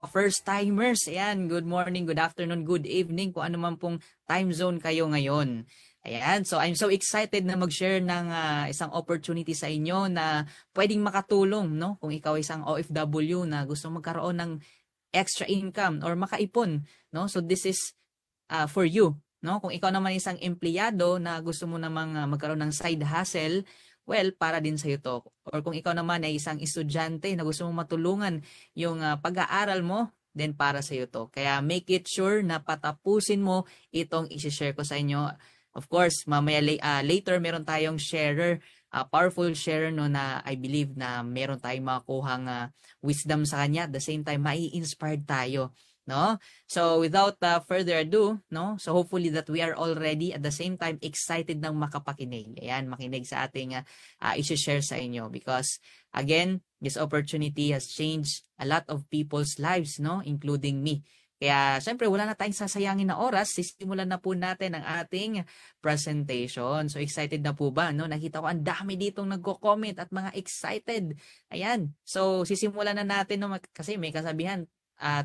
first timers. Ayan, good morning, good afternoon, good evening, kung ano man pong time zone kayo ngayon. Ayan, so I'm so excited na mag-share ng isang opportunity sa inyo na pwedeng makatulong, no? Kung ikaw isang OFW na gusto magkaroon ng extra income or makaipon, no? So this is for you, no? Kung ikaw naman isang empleyado na gusto mo namang magkaroon ng side hustle, well, para din sa iyo to. Or kung ikaw naman ay isang estudyante na gusto mo matulungan yung pag-aaral mo, then para sa iyo to. Kaya make it sure na patapusin mo itong i-share ko sa inyo. Of course, mamaya later meron tayong sharer, powerful sharer no, na I believe na meron tayong makuhang wisdom sa kanya. At the same time, mai-inspired tayo. No? So without further ado, no? So hopefully that we are already at the same time excited ng makapakinig. Ayan, makinig sa ating i-share sa inyo because again, this opportunity has changed a lot of people's lives, no? Including me. Kaya syempre wala na tayong sasayangin na oras, sisimulan na po natin ang ating presentation. So excited na po ba? No? Nakita ko ang dami ditong nagko-comment at mga excited. Ayan. So sisimulan na natin no? Kasi may kasabihan,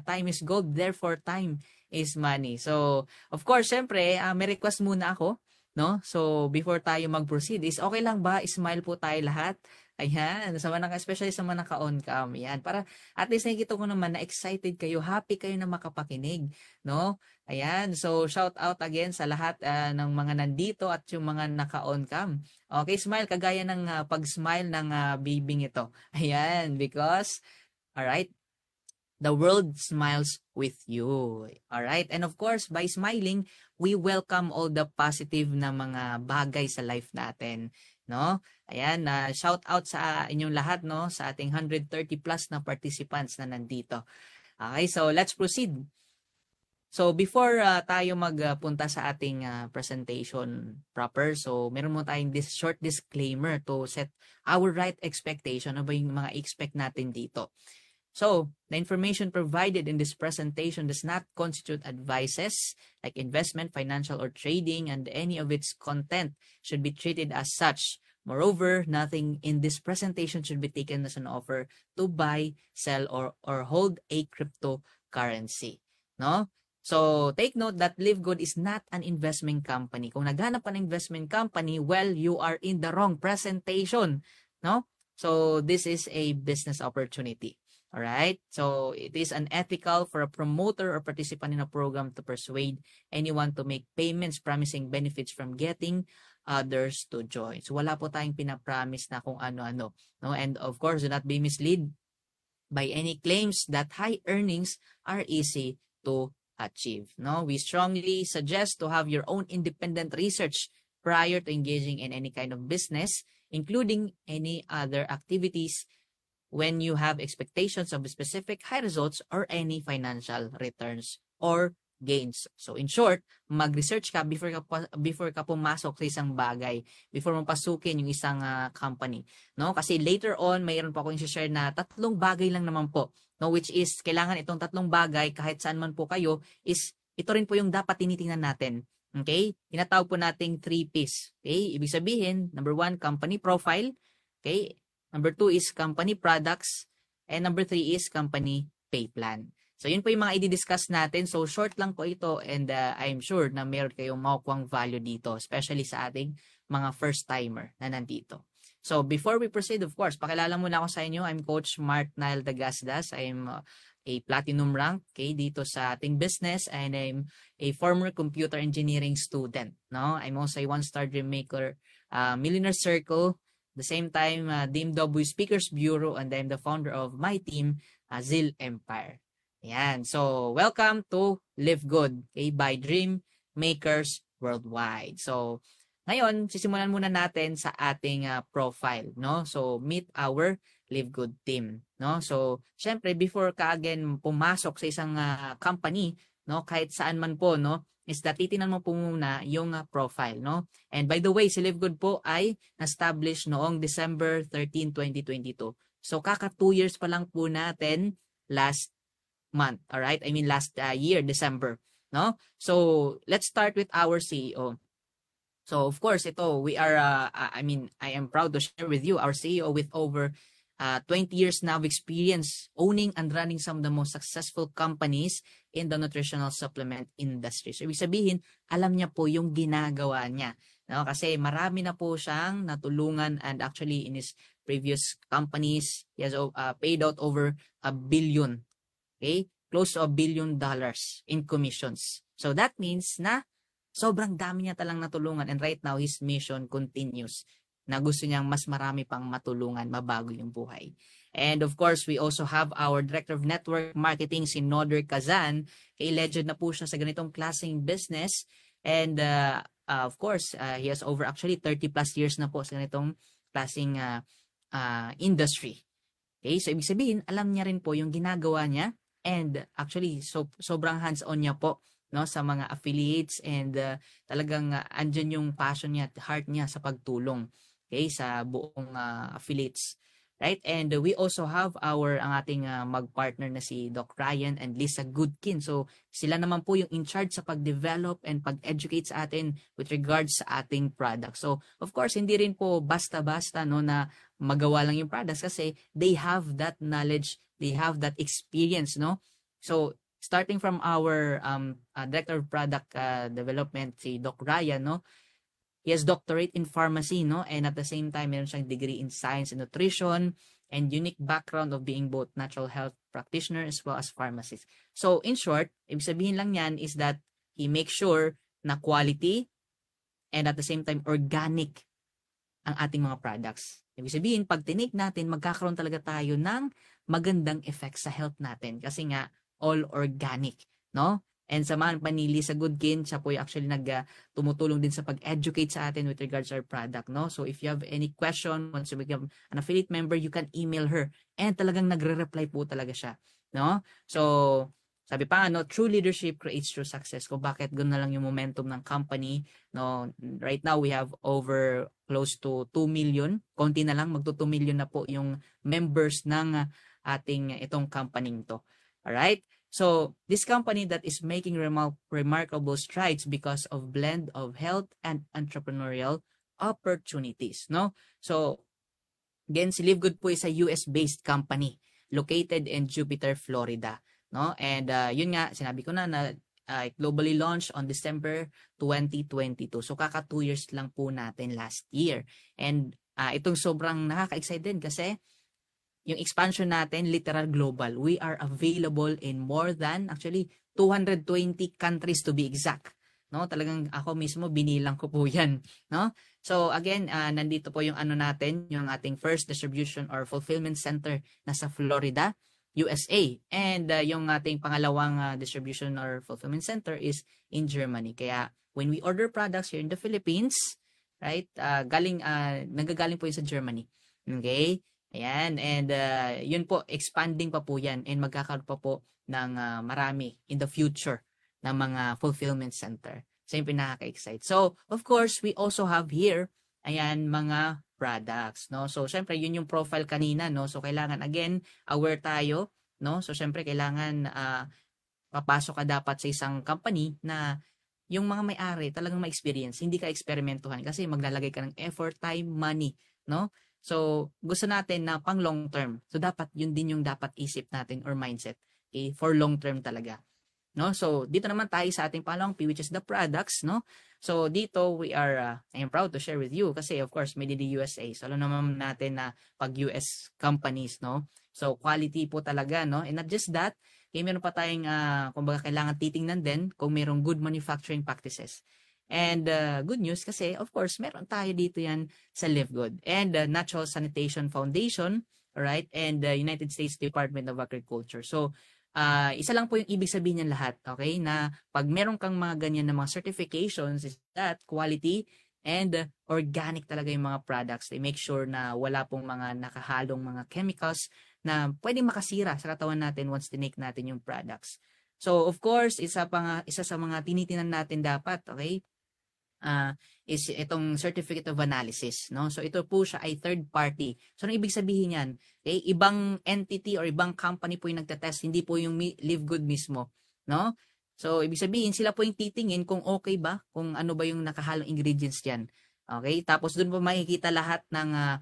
time is gold, therefore time is money. So of course, syempre may request muna ako. No? So before tayo mag-proceed, is okay lang ba? Smile po tayo lahat. Ayan, especially sa mga naka-on cam. Ayan, para at least nakikita ko naman na excited kayo, happy kayo na makapakinig, no? Ayan, so shout out again sa lahat ng mga nandito at yung mga naka-on cam. Okay, smile kagaya ng pag-smile ng bibing ito. Ayan, because alright, the world smiles with you. Alright, and of course, by smiling, we welcome all the positive na mga bagay sa life natin. No? Ayan, shout out sa inyong lahat no sa ating 130 plus na participants na nandito. Okay, so let's proceed. So before tayo magpunta sa ating presentation proper, so meron mo tayong this short disclaimer to set our right expectation. Ano ba yung mga expect natin dito? So, the information provided in this presentation does not constitute advices like investment, financial, or trading, and any of its content should be treated as such. Moreover, nothing in this presentation should be taken as an offer to buy, sell, or hold a cryptocurrency. No? So, take note that LiveGood is not an investment company. Kung naghanap ka ng investment company, well, you are in the wrong presentation. No? So, this is a business opportunity. Alright, so it is unethical for a promoter or participant in a program to persuade anyone to make payments promising benefits from getting others to join. So wala po tayong pinapromise na kung ano-ano. No? And of course, do not be misled by any claims that high earnings are easy to achieve. No? We strongly suggest to have your own independent research prior to engaging in any kind of business, including any other activities when you have expectations of specific high results or any financial returns or gains. So in short, mag-research ka before ka pumasok sa isang bagay, before mo pasukin yung isang company, no? Kasi later on mayroon pa akong i-share na 3 bagay lang naman po, no, which is kailangan itong 3 bagay kahit saan man po kayo is ito rin po yung dapat tinitingnan natin. Okay? Tinatawag po nating 3 P's. Okay? Ibig sabihin, number 1, company profile. Okay? Number 2 is company products. And number 3 is company pay plan. So, yun po yung mga i-discuss natin. So, short lang po ito and I'm sure na meron kayong makukuhang value dito, especially sa ating mga first-timer na nandito. So, before we proceed, of course, pakilala muna ako sa inyo. I'm Coach Mark Nile Dagasdas. I'm a platinum rank dito sa ating business and I'm a former computer engineering student. No? I'm also a 1-star dream maker, Millionaire Circle. The same time, DMW Speakers Bureau, and I'm the founder of my team, Zil Empire. Ayan. So, welcome to Live Good, by Dream Makers Worldwide. So, ngayon, sisimulan muna natin sa ating profile, no? So, meet our Live Good team, no? So, syempre, before ka again pumasok sa isang company, no? Kahit saan man po, no? Is that titinan mo po muna yung profile, no? And by the way, si Live Good po ay na-establish noong December 13, 2022. So, kaka 2 years pa lang po natin last month, alright? I mean, last year, December, no? So, let's start with our CEO. So, of course, ito, we are, I am proud to share with you our CEO with over 20 years now of experience owning and running some of the most successful companies in the nutritional supplement industry. So, ibig sabihin, alam niya po yung ginagawa niya. No? Kasi marami na po siyang natulungan, and actually in his previous companies, he has paid out over $1 billion. Okay? Close to $1 billion in commissions. So, that means na sobrang dami niya talang natulungan, and right now, his mission continues na gusto niyang mas marami pang matulungan, mabago yung buhay. And of course, we also have our Director of Network Marketing, si Noder Kazan. Kay legend na po siya sa ganitong klaseng business. And of course, he has over actually 30 plus years na po sa ganitong klaseng industry. Okay, so ibig sabihin, alam niya rin po yung ginagawa niya. And actually, sobrang hands-on niya po, no, sa mga affiliates, and talagang andyan yung passion niya at heart niya sa pagtulong, okay, sa buong affiliates, right? And we also have ang ating mag-partner na si Doc Ryan and Lisa Goodkin. So sila naman po yung in charge sa pag-develop and pag-educate sa atin with regards sa ating product. So of course, hindi rin po basta-basta, no, na magawa lang yung products, kasi they have that knowledge, they have that experience, no? So starting from our Director of Product Development, si Doc Ryan, no? He has doctorate in pharmacy, no? And at the same time, meron siyang degree in science and nutrition, and unique background of being both natural health practitioner as well as pharmacist. So in short, ibig sabihin lang yan is that he makes sure na quality and at the same time organic ang ating mga products. Ibig sabihin, pag tinik natin, magkakaroon talaga tayo ng magandang effect sa health natin, kasi nga all organic, no? And samahan pa ni Lisa Goodkin, siya po yung actually tumutulong din sa pag-educate sa atin with regards to our product, no? So if you have any question, once you become an affiliate member, you can email her. And talagang nagre-reply po talaga siya, no? So sabi pa, no, true leadership creates true success. Kung bakit ganoon na lang yung momentum ng company, no? Right now we have over close to 2 million. Konti na lang, magto 2 million na po yung members ng ating itong company to. All right? So, this company that is making remarkable strides because of blend of health and entrepreneurial opportunities, no? So, again, si Live Good po is a US-based company located in Jupiter, Florida, no? And yun nga, sinabi ko na globally launched on December 2022. So, kaka 2 years lang po natin last year. And itong sobrang nakaka-excite din kasi yung expansion natin, literal global. We are available in more than, actually, 220 countries to be exact. No? Talagang ako mismo, binilang ko po yan. No? So, again, nandito po yung ano natin, yung ating first distribution or fulfillment center nasa Florida, USA. And yung ating pangalawang distribution or fulfillment center is in Germany. Kaya, when we order products here in the Philippines, right, nagagaling po yun sa Germany. Okay? Ayan, and yun po, expanding pa po yan, and magkakaroon pa po ng marami in the future ng mga fulfillment center. So, yung pinaka-excite. So, of course, we also have here, ayan, mga products, no? So, syempre, yun yung profile kanina, no? So, kailangan, again, aware tayo, no? So, syempre, kailangan papasok ka dapat sa isang company na yung mga may-ari talagang ma-experience, hindi ka eksperimentuhan kasi maglalagay ka ng effort, time, money, no? So, gusto natin na pang long term. So, dapat yun din yung dapat isip natin or mindset. Okay? For long term talaga. No? So, dito naman tayo sa ating pangalawang P, which is the products. No? So, dito we are, I am proud to share with you kasi of course, made in the USA. So, alam naman natin na pag US companies, no? So, quality po talaga, no? And not just that, meron pa tayong, kumbaga kailangan titingnan din kung mayroong good manufacturing practices. And good news kasi, of course, meron tayo dito yan sa Live Good. And Natural Sanitation Foundation, right? And the United States Department of Agriculture. So, isa lang po yung ibig sabihin niyan lahat, okay? Na pag meron kang mga ganyan na mga certifications, is that quality and organic talaga yung mga products. They make sure na wala pong mga nakahalong mga chemicals na pwedeng makasira sa katawan natin once tinake natin yung products. So, of course, isa sa mga tinitinan natin dapat, okay? Is itong certificate of analysis, no? So ito po siya ay third party. So ano ibig sabihin yan? Okay, ibang entity or ibang company po yung nagte-test, hindi po yung Live Good mismo, no? So ibig sabihin sila po yung titingin kung okay ba, kung ano ba yung nakahalong ingredients diyan. Okay? Tapos doon po makikita lahat ng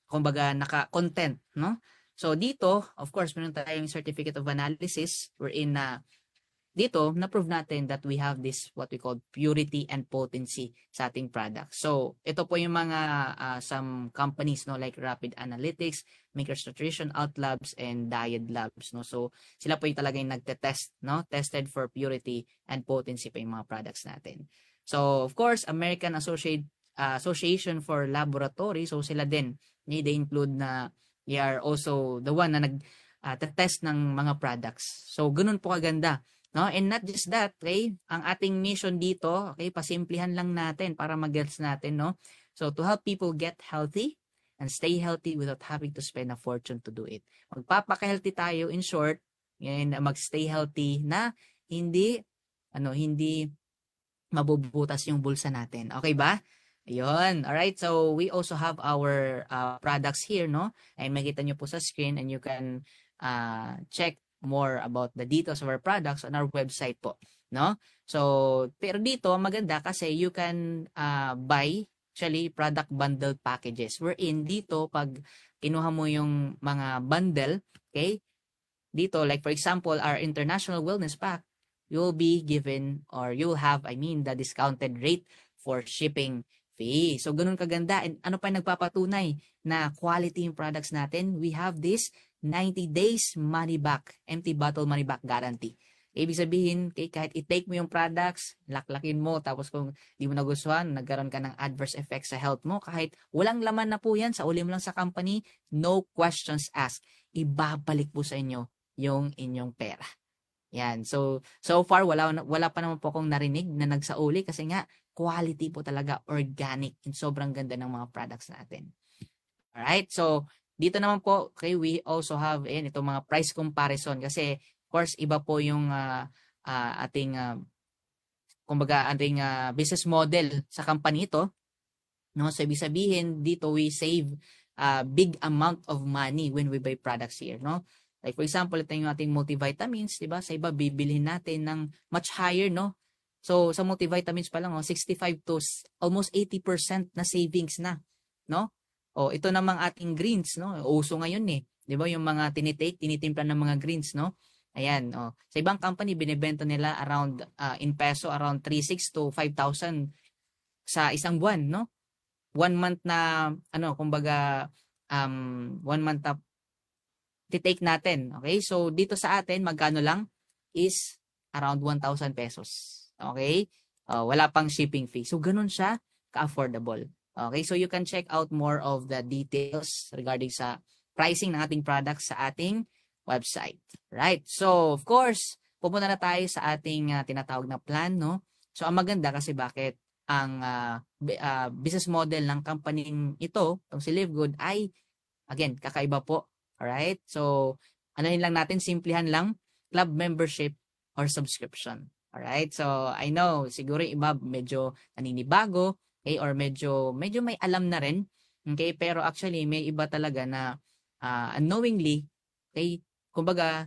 kumbaga naka-content, no? So dito, of course, meron tayong certificate of analysis wherein na dito, na-prove natin that we have this what we call purity and potency sa ating product. So, ito po yung mga some companies no like Rapid Analytics, Makers Nutrition, Outlabs, and Diet Labs no. So, sila po yung talagang nagte-test no, tested for purity and potency pa yung mga products natin. So, of course, American Association for Laboratory, so sila din, they include na they are also the one na nag-test ng mga products. So, ganun po kaganda. No, and not just that, okay? Ang ating mission dito, okay, pasimplihan lang natin para mag-gets natin, no? So, to help people get healthy and stay healthy without having to spend a fortune to do it. Magpapaka-healthy tayo, in short, and mag-stay healthy na hindi mabubutas yung bulsa natin. Okay ba? Ayun. Alright, so we also have our products here, no? And makita nyo po sa screen and you can check more about the details of our products on our website po, no? So, pero dito maganda kasi you can buy actually product bundle packages. Wherein dito pag kinuha mo yung mga bundle, okay? Dito like for example, our international wellness pack, you'll be given or you'll have the discounted rate for shipping fee. So, ganun kaganda. And ano pa nagpapatunay na quality yung products natin? We have this 90 days money back, empty bottle money back guarantee. Ibig sabihin, kahit i-take mo yung products, laklakin mo, tapos kung di mo nagustuhan, nagkaroon ka ng adverse effects sa health mo, kahit walang laman na po yan, sa uli mo lang sa company, no questions asked. Ibabalik po sa inyo yung inyong pera. Yan. So far, wala pa naman po akong narinig na nagsauli kasi nga, quality po talaga, organic, and sobrang ganda ng mga products natin. Alright, so dito naman po, okay, we also have itong mga price comparison kasi of course iba po yung ating kumbaga ating business model sa company ito, no? So ibig sabihin dito we save big amount of money when we buy products here, no? Like for example, ito yung ating multivitamins, di ba? Sa iba bibilhin natin ng much higher, no? So sa multivitamins pa lang 65 to almost 80% na savings na, no? O, ito namang ating greens, no? Uso ngayon eh. 'Di ba yung mga tinitimpla ng mga greens, no? Ayan, Sa ibang company binebenta nila around in peso around 3,600 to 5,000 sa isang buwan, no? 1 month na kumbaga 1 month na titake natin. Okay? So dito sa atin magkano lang is around 1,000 pesos. Okay? Wala pang shipping fee. So ganun siya ka-affordable. Okay, so you can check out more of the details regarding sa pricing ng ating products sa ating website. Right? So, of course, pupunta na tayo sa ating tinatawag na plan, no? So, ang maganda kasi bakit ang business model ng company ito, itong si Live Good, ay, again, kakaiba po. Alright? So, anuhin lang natin, simplihan lang, club membership or subscription. Alright? So, I know, siguro iba medyo naninibago, okay, or medyo may alam na rin, okay, pero actually may iba talaga na unknowingly, okay, kumbaga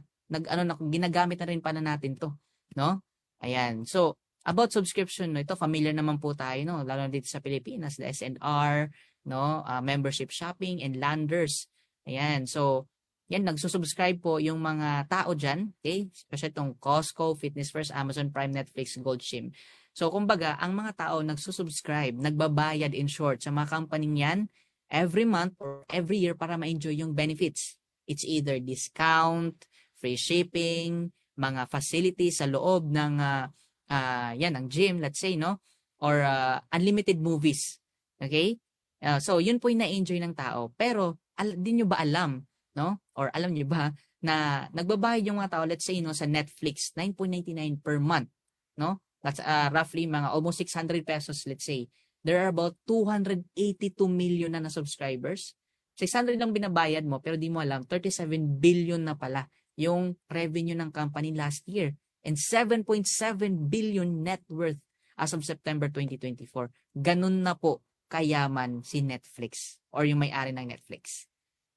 ginagamit na rin pala natin 'to, no? Ayan. So, about subscription, no, ito familiar naman po tayo, no, lalo na dito sa Pilipinas, the SNR, no, membership shopping and landers. Ayan. So, yan, nagsusubscribe po yung mga tao dyan, okay? Especially itong Costco, Fitness First, Amazon Prime, Netflix, Goldshim. So, kumbaga, ang mga tao nagsusubscribe, nagbabayad in short sa mga company yan every month or every year para ma-enjoy yung benefits. It's either discount, free shipping, mga facilities sa loob ng ng gym, let's say, no? Or unlimited movies. Okay? So, yun po yung na-enjoy ng tao. Pero, di nyo ba alam, no? Or alam nyo ba na nagbabayad yung mga tao, let's say, no, sa Netflix, 9.99 per month, no? That's roughly mga almost 600 pesos, let's say. There are about 282 million na subscribers. 600 lang binabayad mo, pero di mo alam, 37 billion na pala yung revenue ng company last year. And 7.7 billion net worth as of September 2024. Ganun na po kayaman si Netflix or yung may-ari ng Netflix.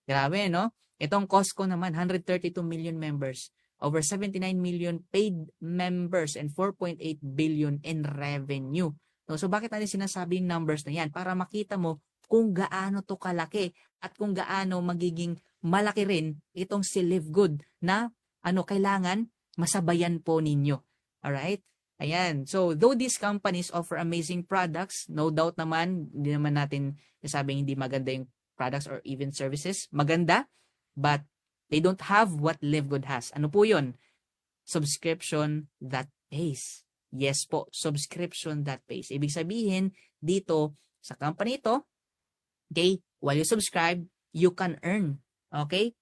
Grabe, no? Itong Costco naman, 132 million members. Over 79 million paid members and 4.8 billion in revenue. So bakit natin sinasabi yung numbers na yan? Para makita mo kung gaano to kalaki at kung gaano magiging malaki rin itong si Live Good na kailangan masabayan po ninyo. Alright? Ayan. So, though these companies offer amazing products, no doubt naman, hindi naman natin nasabing hindi maganda yung products or even services. Maganda, but they don't have what Live Good has. Ano po yun? Subscription that pays. Yes po, subscription that pays. Ibig sabihin, dito sa company ito, okay, while you subscribe, you can earn. Okay?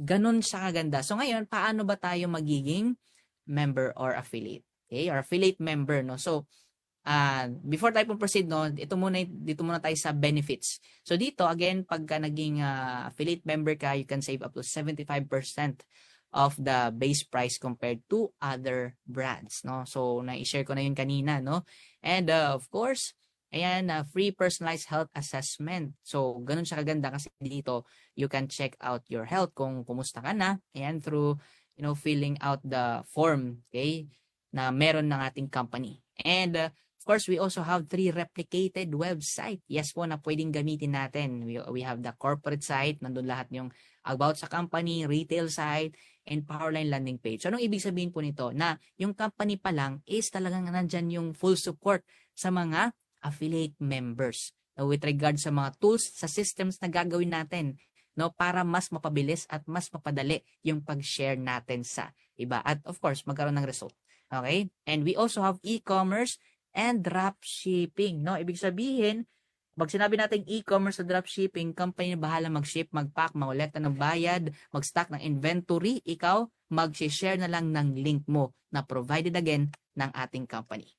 Ganun siya kaganda. So ngayon, paano ba tayo magiging member or affiliate? Okay? Or affiliate member, no? So, before tayo proceed, no, dito muna tayo sa benefits. So dito, again, pagka naging affiliate member ka, you can save up to 75% of the base price compared to other brands, no? So, na-share ko na yun kanina, no? And, of course, ayan, free personalized health assessment. So, ganun siya kaganda kasi dito, you can check out your health kung kumusta ka na, ayan, through, filling out the form, okay, na meron ng ating company. And, of course, we also have 3 replicated website. Yes po, na pwedeng gamitin natin. We have the corporate site, nandun lahat yung about sa company, retail site, and Powerline landing page. So, anong ibig sabihin po nito? Na yung company pa lang is talagang nandyan yung full support sa mga affiliate members. With regard sa mga tools, sa systems na gagawin natin, no, para mas mapabilis at mas mapadali yung pag-share natin sa iba. At of course, magkaroon ng result. Okay? And we also have e-commerce and dropshipping. No? Ibig sabihin, pag sinabi natin e-commerce o dropshipping, company na bahala mag-ship, mag-pack, mag-olekta ng bayad, mag-stock ng inventory, ikaw, mag-share na lang ng link mo na provided again ng ating company.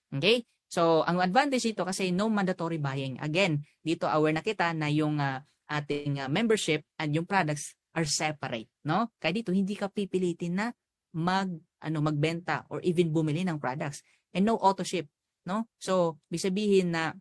Okay? So, ang advantage dito kasi no mandatory buying. Again, dito aware na kita na yung ating membership and yung products are separate, no? Kaya dito hindi ka pipilitin na magbenta or even bumili ng products. And no auto ship, no? So, ibig sabihin na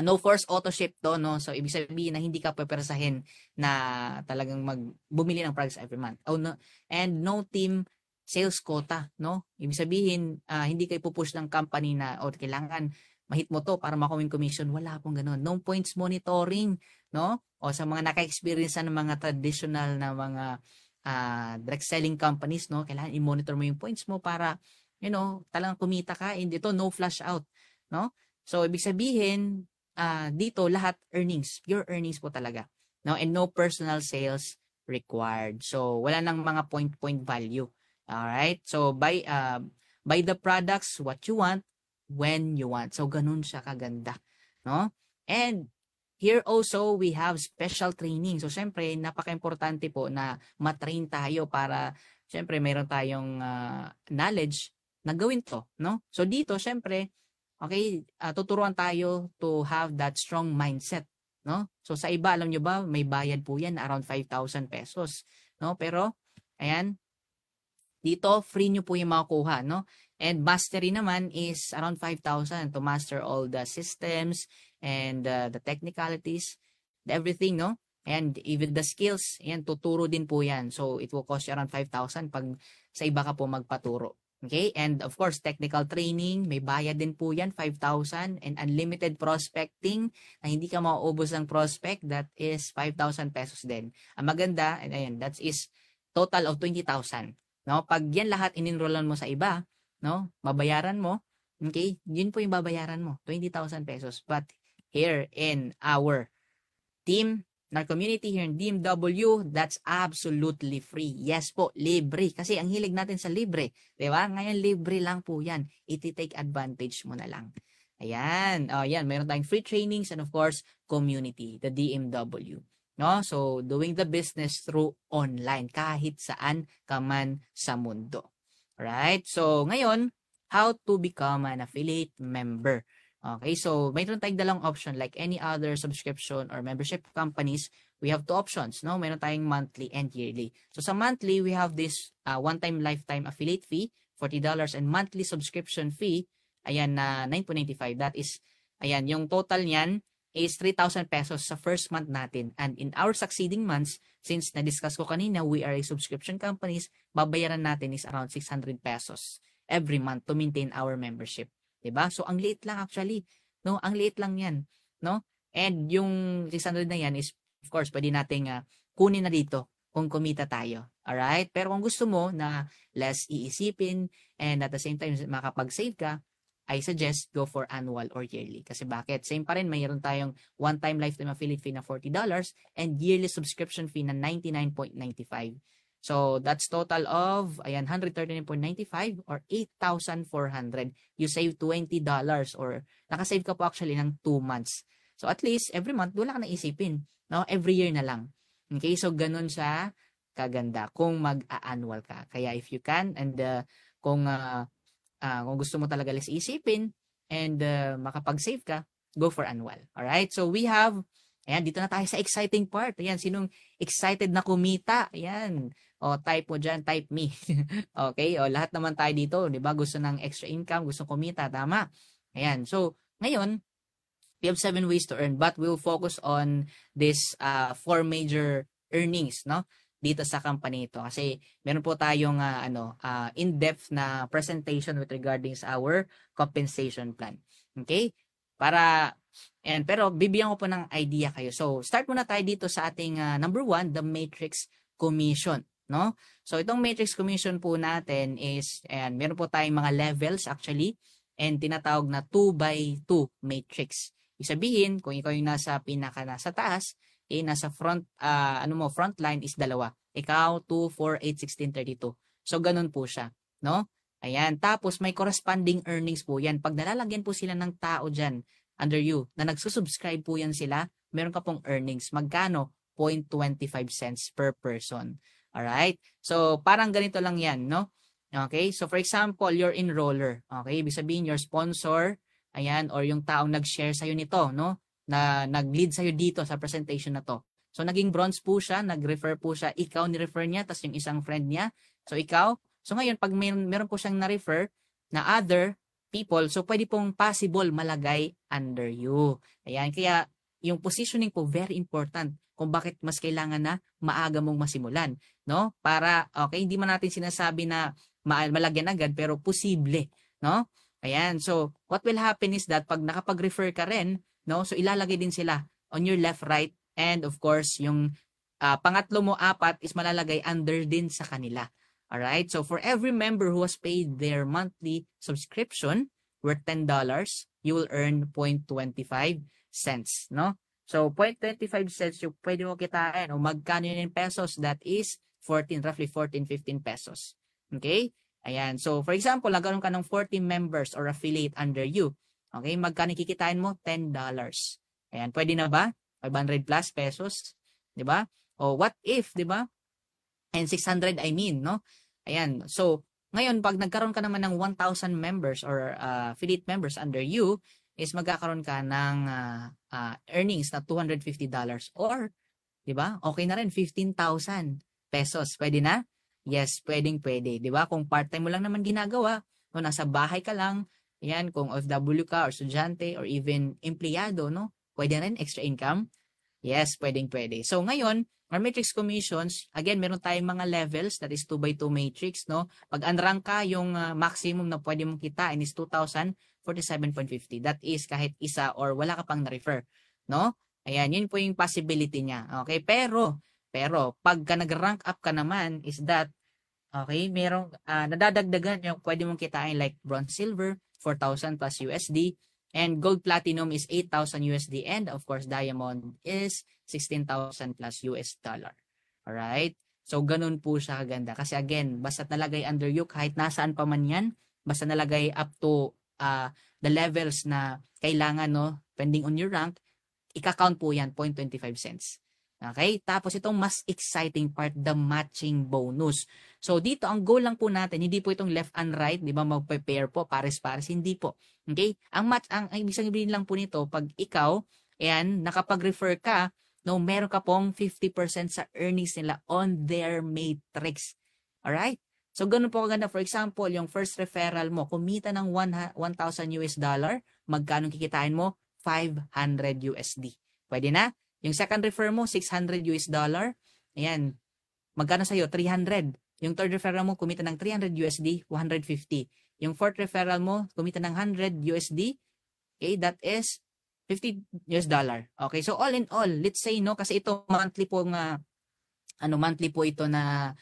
no force auto ship to, no? So, ibig sabihin na hindi ka pepersahin na talagang bumili ng products every month. Oh, no. And no team sales quota, no? Ibig sabihin, hindi kayo pupush ng company na, kailangan mahit mo to para makuha yung commission. Wala pong ganun. No points monitoring, no? O sa mga naka-experience ng mga traditional na mga direct selling companies, no? Kailangan i-monitor mo yung points mo para, talagang kumita ka. And dito, no flash out, no? So, ibig sabihin, dito, lahat earnings, pure earnings po talaga, no? And no personal sales required. So, wala nang mga point value. Alright? So, buy the products what you want, when you want. So, ganun siya kaganda. No? And, here also, we have special training. So, syempre, napaka-importante po na matrain tayo para, syempre, mayroon tayong knowledge na gawin to. No? So, dito, syempre, okay, tuturuan tayo to have that strong mindset. No? So, sa iba, alam nyo ba, may bayad po yan around 5,000 pesos. No? Pero, ayan, dito, free nyo po yung makukuha, no? And mastery naman is around 5,000 to master all the systems and the technicalities, everything, no? And even the skills, yan, tuturo din po yan. So, it will cost you around 5,000 pag sa iba ka po magpaturo. Okay? And of course, technical training, may bayad din po yan, 5,000. And unlimited prospecting, na hindi ka mauubos ng prospect, that is 5,000 pesos din. Ang maganda, and ayan, that is total of 20,000. No? Pag yan lahat in-enrollan mo sa iba, no? Babayaran mo, okay? Yun po yung babayaran mo, 20,000 pesos. But here in our team, in our community here in DMW, that's absolutely free. Yes po, libre. Kasi ang hilig natin sa libre. Diba? Ngayon, libre lang po yan. Iti-take advantage mo na lang. Ayan. O, yan. Mayroon tayong free trainings and of course, community, the DMW. No? So, doing the business through online, kahit saan ka man sa mundo. Right? So, ngayon, how to become an affiliate member. Okay, so mayroon tayong dalawang option like any other subscription or membership companies. We have 2 options, no? Mayroon tayong monthly and yearly. So, sa monthly, we have this one-time lifetime affiliate fee, $40, and monthly subscription fee, ayan, na $9.95. That is, ayan, yung total niyan is 3,000 pesos sa first month natin. And in our succeeding months, since na-discuss ko kanina, we are a subscription companies, babayaran natin is around 600 pesos every month to maintain our membership. Diba? So, ang liit lang actually. No? Ang liit lang yan. No? And yung 600 na yan is, of course, pwede nating kunin na dito kung kumita tayo. Alright? Pero kung gusto mo na less iisipin and at the same time makapag-save ka, I suggest go for annual or yearly. Kasi bakit? Same pa rin, mayroon tayong one-time lifetime affiliate fee na $40 and yearly subscription fee na $99.95. So, that's total of, ayan, $139.95 or 8,400. You save $20 or nakasave ka po actually ng 2 months. So, at least, every month, wala ka na isipin. No? Every year na lang. Okay? So, ganun siya kaganda kung mag-a-annual ka. Kaya if you can, and kung gusto mo talaga less isipin and makapag-save ka, go for annual. Alright? So, we have, ayan, dito na tayo sa exciting part. Ayan, sinong excited na kumita? Ayan. O, type mo dyan, type me. Okay? O, lahat naman tayo dito, di ba? Gusto ng extra income, gusto kumita, tama? Ayan. So, ngayon, we have 7 ways to earn, but we'll focus on this 4 major earnings, no? Dito sa company ito. Kasi meron po tayong in-depth na presentation with regarding sa our compensation plan. Okay? Pero bibigyan ko po ng idea kayo. So, start muna tayo dito sa ating number 1, the matrix commission. No? So, itong matrix commission po natin is, meron po tayong mga levels actually, and tinatawag na 2x2 matrix. Ibig sabihin, kung ikaw yung nasa taas, nasa front line is 2. Ikaw 2, 4, 8, 16, 32. So ganun po siya, no? Ayan, tapos may corresponding earnings po 'yan. Pag nalalagyan po sila ng tao diyan under you na nagsusubscribe po 'yan sila, meron ka pong earnings. Magkano? 0.25 cents per person. All right? So parang ganito lang 'yan, no? Okay? So for example, your enroller, okay? Ibig sabihin your sponsor, ayan, or yung taong nag-share sa nito, no? Na nag-lead sa'yo dito sa presentation na to. So, naging bronze po siya, nag-refer po siya, ikaw ni-refer niya, tas yung isang friend niya. So, ikaw. So, ngayon, pag meron po siyang na-refer na other people, so pwede pong possible malagay under you. Ayan, kaya yung positioning po, very important kung bakit mas kailangan na maaga mong masimulan. No? Para, okay, hindi man natin sinasabi na malagyan agad, pero posible. No? Ayan, so, what will happen is that pag nakapag-refer ka rin, no? So ilalagay din sila on your left, right, and of course, yung pangatlo mo, 4 is malalagay under din sa kanila. Alright? So for every member who has paid their monthly subscription worth $10, you will earn 0.25 cents, no? So 0.25 cents yung pwede mo kitain o magkano yun in pesos, that is roughly 14, 15 pesos. Okay? Ayan. So for example, nagkaroon ka ng 40 members or affiliate under you. Okay, magkano kikitain mo? $10. Ayan, pwede na ba? 500 plus pesos, 'di ba? O what if, 'di ba? And 600 I mean, no? Ayan. So, ngayon pag nagkaroon ka naman ng 1,000 members or affiliate members under you, is magkakaroon ka ng earnings na $250 or 'di ba? Okay na rin 15,000 pesos. Pwede na? Yes, pwede, 'di ba? Kung part-time mo lang naman ginagawa, o nasa bahay ka lang, yan, kung OFW ka or estudyante or even empleyado, no? Pwede rin extra income? Yes, pwede. So ngayon, our matrix commissions, again, meron tayong mga levels, that is 2x2 matrix, no? Pag unrank ka, yung maximum na pwede mong kitain is 2,047.50. That is kahit isa or wala ka pang na-refer, no? Ayan, yun po yung possibility niya. Okay, pero pagka nag-rank up ka naman is that, okay, merong nadadagdagan yung pwede mong kitain like bronze, silver, 4,000 plus USD, and gold platinum is 8,000 USD, and of course diamond is 16,000 plus US dollar. Alright? So ganun po siya kaganda. Kasi again, basta nalagay under you, kahit nasaan pa man yan, basta nalagay up to the levels na kailangan, no, depending on your rank, ika-count po yan, 0.25 cents. Okay? Tapos itong mas exciting part, the matching bonus. So dito, ang goal lang po natin, hindi po itong left and right, di ba, mag-prepare po, pares-pares, hindi po. Okay? Ang ibig sabihin lang po nito, pag ikaw, ayan, nakapag-refer ka, no, meron ka pong 50% sa earnings nila on their matrix. Alright? So ganun po kaganda. For example, yung first referral mo, kumita ng 1,000 US dollar, magkano kikitain mo? 500 USD. Pwede na? Yung second refer mo, 600 US dollar. Ayan. Magkano sa'yo? 300. Yung third referral mo, kumita ng 300 USD, 150. Yung fourth referral mo, kumita ng 100 USD. Okay, that is $50. Okay, so all in all, let's say, no, kasi ito monthly po monthly po ito na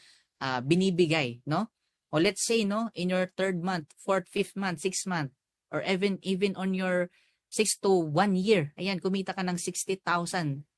binibigay, no? O let's say, no, in your third month, fourth, fifth month, sixth month, or even on your 6 to 1 year, ayan, kumita ka ng 60,000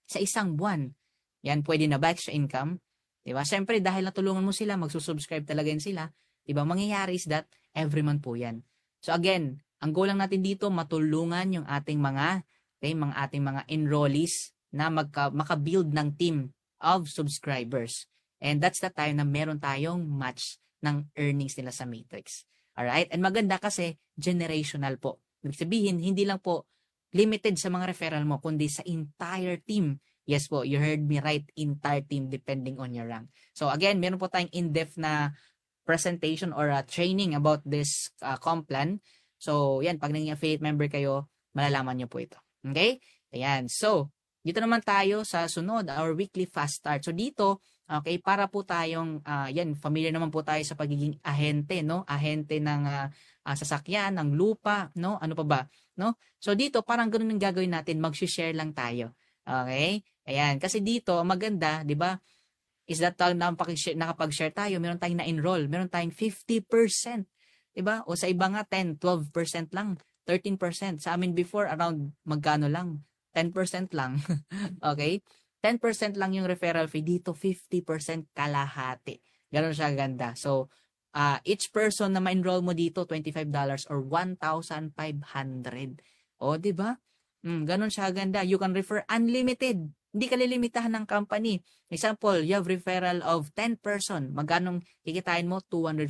sa isang buwan. Yan, pwede na ba extra income? Diba? Siyempre, dahil natulungan mo sila, magsusubscribe talaga yan sila. Diba? Mangyayari is that every month po yan. So again, ang goal lang natin dito, matulungan yung ating ating mga enrollees na maka-build ng team of subscribers. And that's the time na meron tayong match ng earnings nila sa Matrix. Alright? And maganda kasi generational po. Ibig sabihin, hindi lang po limited sa mga referral mo, kundi sa entire team. Yes po, you heard me right, entire team depending on your rank. So again, meron po tayong in-depth na presentation or training about this comp plan. So yan, pag naging affiliate member kayo, malalaman nyo po ito. Okay? Ayan. So, dito naman tayo sa sunod, our weekly fast start. So dito, okay, para po tayong, familiar naman po tayo sa pagiging ahente, no? Ahente ng sasakyan, ng lupa, no? Ano pa ba? No? So dito, parang ganun ang gagawin natin, mag-share lang tayo. Okay? Ayan, kasi dito, maganda, di ba? Is that nakapag-share tayo, meron tayong na-enroll, meron tayong 50%. Di ba? O sa iba nga, 10, 12% lang, 13%. Sa amin before, around magkano lang? 10% lang. Okay? 10% lang yung referral fee. Dito, 50% kalahati. Ganon siya ganda. So, each person na ma-enroll mo dito, $25 or 1,500. O, di ba? Ganon siya ganda. You can refer unlimited. Hindi ka lilimitahan ng company. Example, you have referral of 10 person. Magkanong kikitain mo? $250.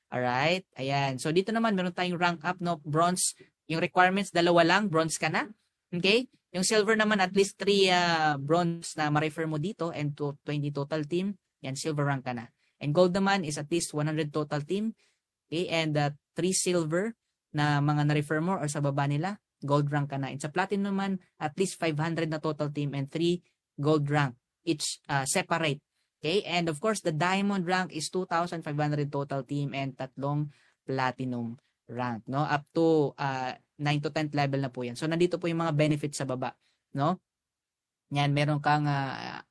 Alright? Ayan. So, dito naman, meron tayong rank up, no? Bronze. Yung requirements, 2 lang. Bronze ka na. Okay? Yung silver naman, at least 3 bronze na ma-refer mo dito and 20 total team. Yan, silver rank ka na. And gold naman is at least 100 total team. Okay? And 3 silver na mga na-refer mo or sa baba nila, gold rank ka na. And sa platinum naman, at least 500 na total team and 3 gold rank. Each separate. Okay? And of course, the diamond rank is 2,500 total team and 3 platinum rank. No? Up to 9 to 10th level na po yan. So, nandito po yung mga benefits sa baba. No? Yan, meron kang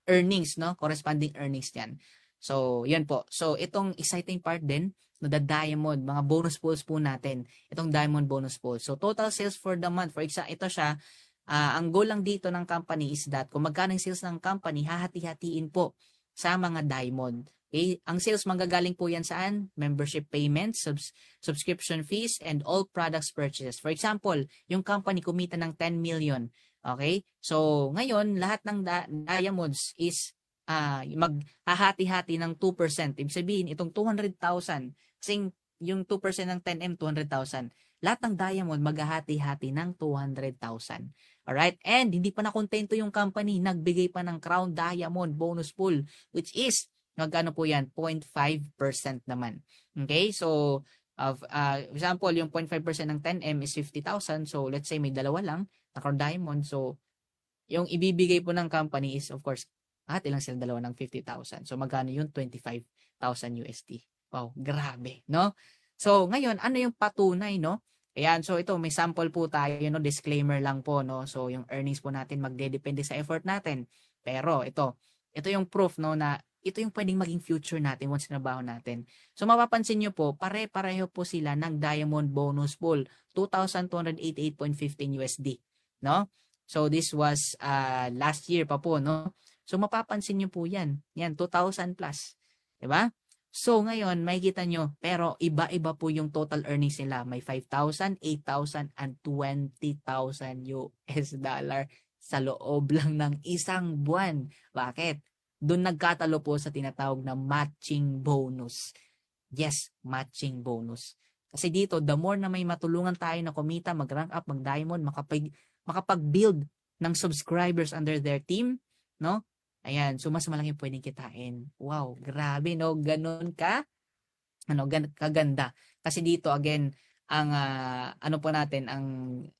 earnings, no? Corresponding earnings yan. So, yan po. So, itong exciting part din, no, the diamond, mga bonus pools po natin. Itong diamond bonus pool. So, total sales for the month. For example, ito siya, ang goal lang dito ng company is that kung magkano yung sales ng company, hahati-hatiin po sa mga diamond. Okay? Ang sales manggagaling po yan saan? Membership payments, subscription fees, and all products purchases. For example, yung company kumita ng 10 million. Okay? So, ngayon, lahat ng diamonds is maghahati-hati ng 2%. Ibig sabihin, itong 200,000, kasing yung 2% ng 10M, 200,000. Lahat ng diamond maghahati-hati ng 200,000. Alright? And hindi pa nakontento yung company, nagbigay pa ng Crown Diamond bonus pool, which is, magkano po yan? 0.5% naman. Okay? So, example, yung 0.5% ng 10M is 50,000. So, let's say may dalawa lang na Crown Diamond. So, yung ibibigay po ng company is, of course, ilang sila dalawa ng 50,000. So, magkano yun? 25,000 USD. Wow, grabe, no? So, ngayon, ano yung patunay, no? Ayan, so ito, may sample po tayo, no? Disclaimer lang po, no? So, yung earnings po natin magdedepende sa effort natin. Pero, ito yung proof, no, na ito yung pwedeng maging future natin once nabaho natin. So, mapapansin nyo po, pare-pareho po sila ng Diamond Bonus Pool, 2,288.15 USD, no? So, this was last year pa po, no? So, mapapansin nyo po yan. Yan, 2,000 plus. Diba? So, ngayon, makikita nyo, pero iba-iba po yung total earnings nila. May 5,000, 8,000, and 20,000 US dollar sa loob lang ng isang buwan. Bakit? Doon nagkatalo po sa tinatawag na matching bonus. Yes, matching bonus. Kasi dito, the more na may matulungan tayo na kumita, mag-rank up, mag-diamond, makapag-build ng subscribers under their team, no? Ayan, so mas malaki pwedeng kitain. Wow, grabe, no? Ganun kaganda. Kasi dito, again, ang ano po natin, ang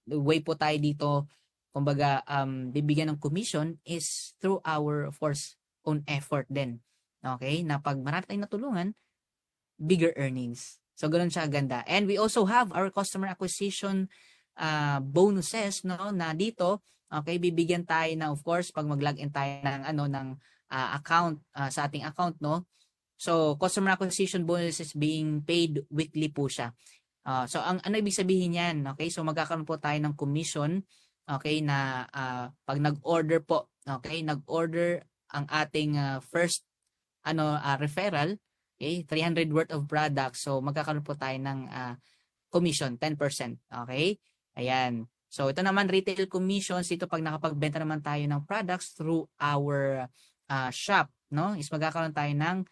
way po tayo dito, kumbaga, bibigyan ng commission is through our, of course, own effort din. Okay? Na pag marami tayong natulungan, bigger earnings. So, ganun siya ganda. And we also have our customer acquisition bonuses, no, na dito. Okay, bibigyan tayo ng, of course, pag mag-login tayo ng account sa ating account, no. So customer acquisition bonus is being paid weekly po siya. So ang ano ibig sabihin niyan, okay? So magkakaroon po tayo ng commission, okay, na pag nag-order po, okay, nag-order ang ating first referral, okay, 300 worth of products. So magkakaroon po tayo ng commission 10%, okay? Ayan. So ito naman retail commissions, dito pag nakapagbenta naman tayo ng products through our shop, no? Is magkakaroon tayo ng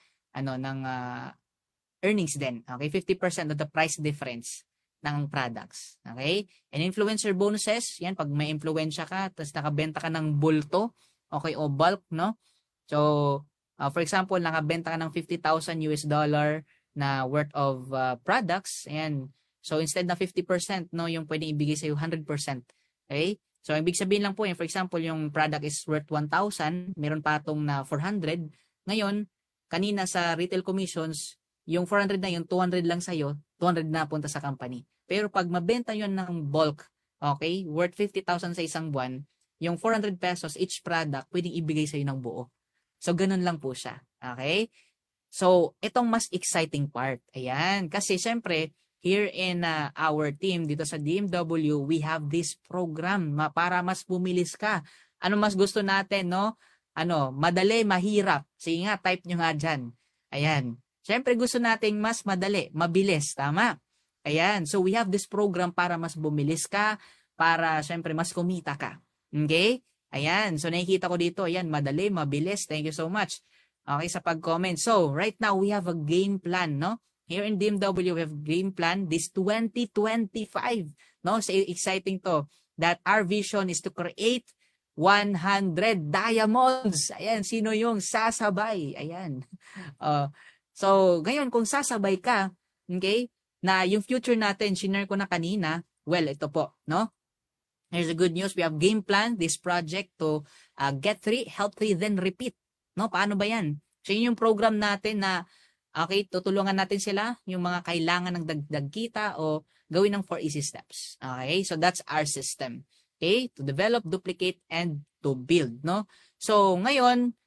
earnings din. Okay, 50% of the price difference ng products. Okay? And influencer bonuses, yan pag may influensya ka, tapos nakabenta ka ng bulto, okay, o bulk, no? So, for example, nakabenta ka ng $50,000 na worth of products, ayan. So, instead na 50%, no, yung pwedeng ibigay sa'yo 100%. Okay? So, ibig sabihin lang po, for example, yung product is worth 1,000, meron pa itong na 400. Ngayon, kanina sa retail commissions, yung 400 na yun, 200 lang sa'yo, 200 na punta sa company. Pero pag mabenta yun ng bulk, okay, worth 50,000 sa isang buwan, yung 400 pesos each product, pwedeng ibigay sa'yo ng buo. So, ganun lang po siya. Okay? So, itong mas exciting part. Ayan. Kasi, syempre, here in our team, dito sa DMW, we have this program para mas bumilis ka. Ano mas gusto natin, no? Madali, mahirap. Sige nga, type nyo nga dyan. Ayan. Siyempre gusto nating mas madali, mabilis, tama? Ayan, so we have this program para mas bumilis ka, para siyempre mas kumita ka. Okay? Ayan, so nakikita ko dito, ayan, madali, mabilis. Thank you so much. Okay, sa pag-comment. So, right now, we have a game plan, no? Here in DMW, we have game plan this 2025, no? So, exciting to that our vision is to create 100 diamonds. Ayan, sino yung sasabay? Ayan. So, ngayon, kung sasabay ka, okay, na yung future natin, shinare ko na kanina, well, ito po, no? Here's the good news. We have game plan, this project to get 3, help 3, then repeat. No? Paano ba yan? So, yun yung program natin na, okay, tutulungan natin sila, yung mga kailangan ng dagdag kita o gawin ng 4 easy steps. Okay, so that's our system. Okay, to develop, duplicate, and to build, no? So, ngayon,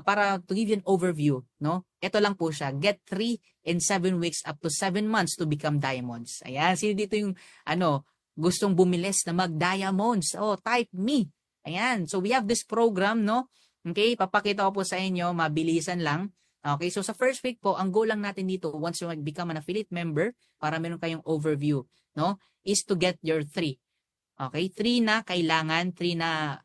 para to give you an overview, no? Ito lang po siya. Get 3 in 7 weeks up to 7 months to become diamonds. Ayan, sino dito yung gustong bumilis na mag-diamonds? Oh, type me. Ayan, so we have this program, no? Okay, papakita ko po sa inyo, mabilisan lang. Okay, so sa first week po, ang goal lang natin dito, once you become an affiliate member, para meron kayong overview, no? Is to get your 3. Okay, 3 na kailangan, 3 na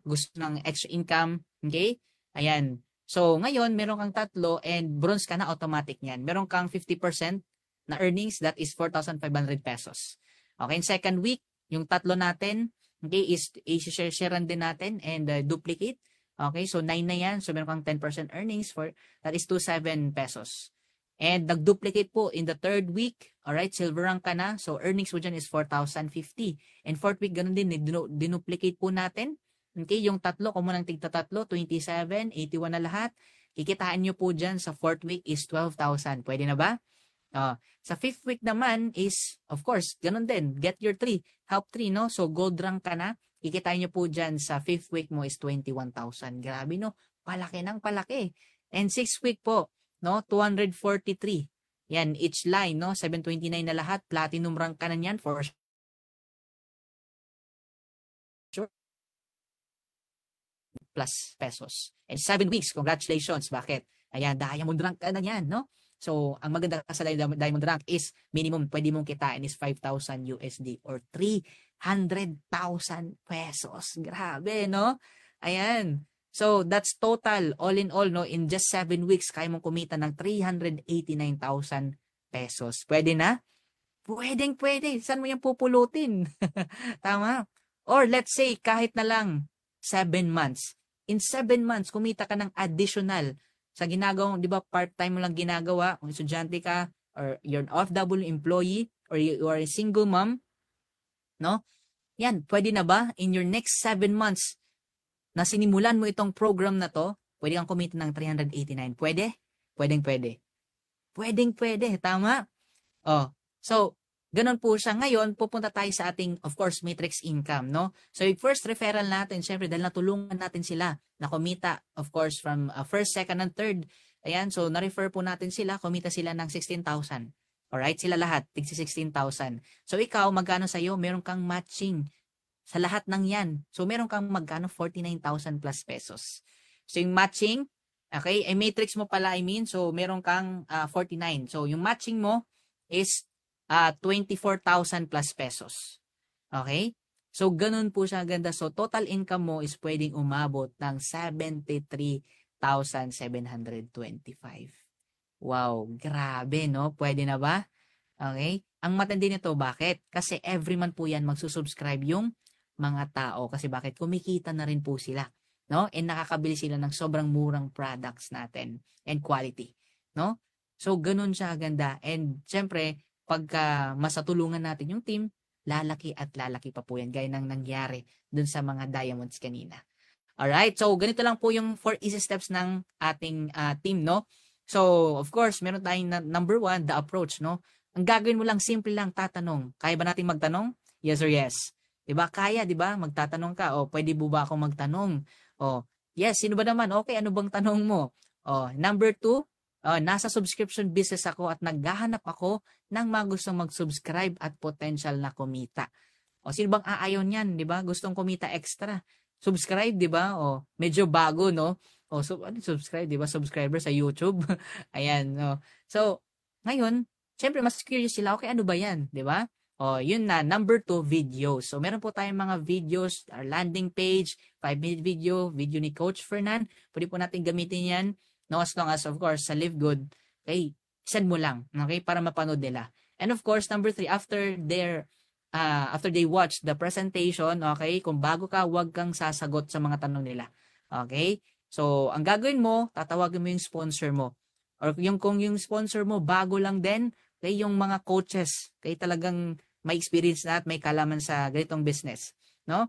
gusto ng extra income. Okay? Ayan. So, ngayon, meron kang 3 and bronze ka na, automatic yan. Meron kang 50% na earnings, that is 4,500 pesos. Okay, in second week, yung 3 natin, okay, is i-sharean din natin and duplicate. Okay, so 9 na yan. So, meron kang 10% earnings for, that is 27 pesos. And nag-duplicate po in the third week, alright, silver rank ka na. So, earnings mo dyan is 4,050. And fourth week, ganun din, dinuplicate po natin. Okay, yung 3, kung mo nang tigta 3, 27, 81 na lahat. Kikitaan nyo po dyan sa fourth week is 12,000. Pwede na ba? Sa fifth week naman is, of course, ganun din. Get your 3, help 3, no? So, gold rank ka na. Kikitain nyo po dyan sa fifth week mo is 21,000. Grabe, no? Palaki ng palaki. And sixth week po, no, 243. Yan, each line, no, 729 na lahat. Platinum rank ka na yan for sure. Plus pesos. And 7 weeks, congratulations. Bakit? Ayan, diamond rank ka na yan, no? So, ang maganda sa diamond rank is minimum pwede mong kitain is 5,000 USD or 300,000 pesos. Grabe, no? Ayan. So, that's total, all in all, no, in just 7 weeks, kaya mong kumita ng 389,000 pesos. Pwede na? Pwede. Saan mo yan pupulutin? Tama? Or let's say, kahit na lang 7 months. In 7 months, kumita ka ng additional sa ginagawa, di ba, part-time mo lang ginagawa, kung estudyante ka, or you're an OFW employee, or you are a single mom, no? Yan, pwede na ba? In your next 7 months, na sinimulan mo itong program na to, pwede kang kumita ng 389. Pwede? Pwede. Tama? Oh, so, Ganon po siya. Ngayon, pupunta tayo sa ating, of course, matrix income, no? So, yung first referral natin, syempre, dahil natulungan natin sila na kumita, of course, from first, second, and third. Ayan, so, na-refer po natin sila, kumita sila ng 16,000. Alright, sila lahat, tigsi 16,000. So, ikaw, magkano sa'yo? Meron kang matching sa lahat ng yan. So, meron kang magkano? 49,000 plus pesos. So, yung matching, okay, ay matrix mo pala, so, meron kang 49. So, yung matching mo is 24,000 plus pesos. Okay? So, ganun po siya ganda. So, total income mo is pwedeng umabot ng 73,725. Wow, grabe, no? Pwede na ba? Okay? Ang matindi nito, bakit? Kasi every month po yan magsusubscribe yung mga tao. Kasi bakit? Kumikita na rin po sila. No? And nakakabili sila ng sobrang murang products natin and quality. No? So, ganun siya ganda. And, syempre, pagka masatulungan natin yung team, lalaki at lalaki pa po yan, gaya ng nangyari dun sa mga diamonds kanina. Alright, so ganito lang po yung 4 easy steps ng ating team, no? So, of course, meron tayong number 1, the approach, no? Ang gagawin mo lang, simple lang, tatanong. Kaya ba natin magtanong? Yes or yes? Diba? Kaya, diba? Magtatanong ka, o pwede po ba akong magtanong? O, yes, sino ba naman? Okay, ano bang tanong mo? O, number 2, nasa subscription business ako at naghahanap ako ng mga gustong mag-subscribe at potential na kumita. O sino bang aayaw niyan, 'di ba? Gustong kumita extra. Subscribe, 'di ba? O medyo bago, no? O ano subscribe, 'di ba? Subscriber sa YouTube. Ayan, no. So, ngayon, syempre mas curious sila, okay, ano ba 'yan, 'di ba? O, yun na, number 2, videos. So, meron po tayong mga videos, our landing page, 5-minute video ni Coach Fernan. Pwede po natin gamitin yan. No, as long as, of course, sa Live Good, okay, send mo lang, okay, para mapanood nila. And of course, number 3, after they watch the presentation, okay, kung bago ka, huwag kang sasagot sa mga tanong nila. Okay? So, ang gagawin mo, tatawagin mo yung sponsor mo. Or kung yung sponsor mo, bago lang din, okay, yung mga coaches, okay, talagang may experience na at may kalaman sa ganitong business. No?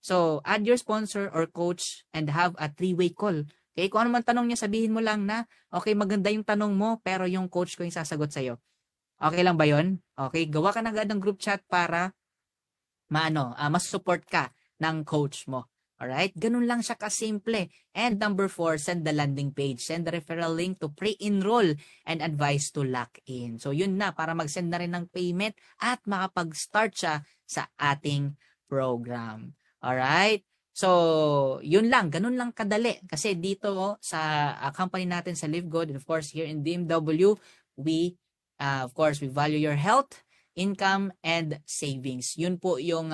So, add your sponsor or coach and have a 3-way call. Okay, kung ano man tanong niya, sabihin mo lang na, okay, maganda yung tanong mo, pero yung coach ko yung sasagot sa'yo. Okay lang ba yon? Okay, gawa ka na agad ng group chat para mas support ka ng coach mo. Alright? Ganun lang siya kasimple. And number 4, send the landing page. Send the referral link to pre-enroll and advise to lock in. So, yun na, para mag-send na rin ng payment at makapag-start siya sa ating program. Alright? So, yun lang. Ganun lang kadali. Kasi dito sa company natin sa Live Good, and of course, here in DMW, we, of course, we value your health, income, and savings. Yun po yung,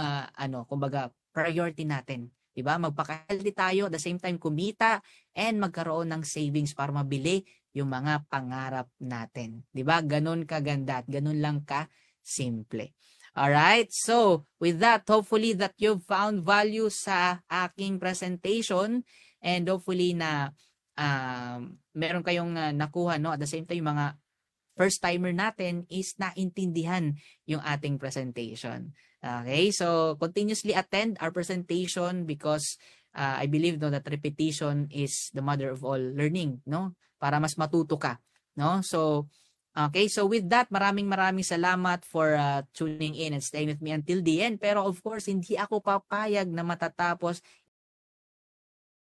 kumbaga, priority natin. Diba? Magpaka-healthy tayo, at the same time, kumita, and magkaroon ng savings para mabili yung mga pangarap natin. Diba? Ganun kaganda at ganun lang ka-simple. Alright, so with that, hopefully that you've found value sa aking presentation and hopefully na meron kayong nakuha, no? At the same time, yung mga first timer natin is naintindihan yung ating presentation. Okay, so continuously attend our presentation because I believe, no, that repetition is the mother of all learning, no? Para mas matuto ka, no? So okay, so with that, maraming salamat for tuning in and staying with me until the end. Pero of course, hindi ako papayag na matatapos